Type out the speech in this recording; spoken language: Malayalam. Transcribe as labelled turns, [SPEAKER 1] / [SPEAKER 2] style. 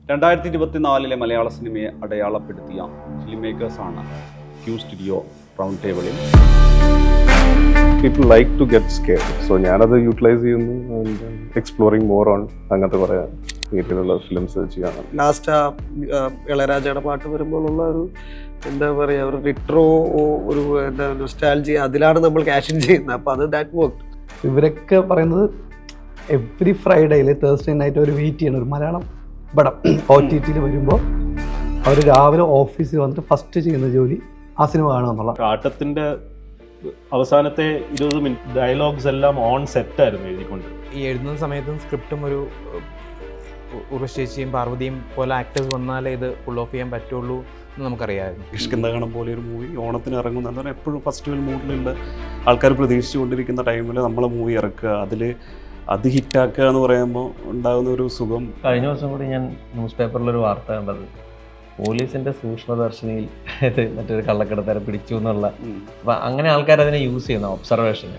[SPEAKER 1] 2024 മലയാള സിനിമയെ അടയാളപ്പെടുത്തിയ ഫിലിം മേക്കേഴ്സാണ് ക്യൂ സ്റ്റുഡിയോ റൗണ്ട് ടേബിളിൽ.
[SPEAKER 2] People like to get scared, so ഞാനത് യൂട്ടിലൈസ് ചെയ്യുന്നു. എക്സ്പ്ലോറിങ് മോർ ഓൺ അങ്ങനത്തെ കുറേ രീതിയിലുള്ള ഫിലിംസ് ചെയ്യാനാണ്.
[SPEAKER 3] ലാസ്റ്റ് ഇളയരാജയുടെ പാട്ട് വരുമ്പോഴുള്ള ഒരു എന്താ പറയുക, ഒരു റിട്രോ, ഒരു എന്താ നൊസ്റ്റാൾജി, അതിലാണ് നമ്മൾ ക്യാഷ് ഇൻ ചെയ്യുന്നത്. അപ്പോൾ അത് ദാറ്റ് വർക്ക്.
[SPEAKER 4] ഇവരൊക്കെ പറയുന്നത് എവറി ഫ്രൈഡേയിൽ തേഴ്സ്ഡേ നൈറ്റ് അവർ വെയിറ്റ് ചെയ്യണം ഒരു മലയാളം പടം OTT വരുമ്പോൾ. അവർ രാവിലെ ഓഫീസിൽ വന്നിട്ട് ഫസ്റ്റ് ചെയ്യുന്ന ജോലി ആ സിനിമ കാണുക എന്നുള്ള.
[SPEAKER 5] ആട്ടത്തിൻ്റെ അവസാനത്തെ 20 മിനിറ്റ് ഡയലോഗ്സ് എല്ലാം ഓൺ സെറ്റായിരുന്നു എഴുതിക്കൊണ്ട്.
[SPEAKER 6] ഈ എഴുതുന്ന സമയത്തും സ്ക്രിപ്റ്റും ഒരു ഉർവശിയും പാർവതിയും പോലെ ആക്ടേഴ്സ് വന്നാലേ ഇത് ഫുൾ ഓഫ് ചെയ്യാൻ പറ്റുള്ളൂ എന്ന് നമുക്കറിയാമായിരുന്നു.
[SPEAKER 7] ഇഷ്കിന്തകണം പോലെ ഒരു മൂവി ഓണത്തിന് ഇറങ്ങുന്ന എന്താ പറയുക, എപ്പോഴും ഫെസ്റ്റിവൽ മൂഡിലുള്ള ആൾക്കാർ പ്രതീക്ഷിച്ചുകൊണ്ടിരിക്കുന്ന ടൈമിൽ നമ്മളെ മൂവി ഇറക്കുക, അത് ഹിറ്റാക്കുക എന്ന് പറയുമ്പോൾ ഉണ്ടാകുന്ന ഒരു സുഖം.
[SPEAKER 8] കഴിഞ്ഞ ദിവസം കൂടി ഞാൻ ന്യൂസ് പേപ്പറിലൊരു വാർത്ത കണ്ടത്, പോലീസിന്റെ സൂക്ഷ്മദർശിനിയിൽ മറ്റൊരു കള്ളക്കടത്താരെ പിടിച്ചു എന്നുള്ള. അപ്പം അങ്ങനെ ആൾക്കാർ അതിനെ യൂസ് ചെയ്യുന്ന ഒബ്സർവേഷന്.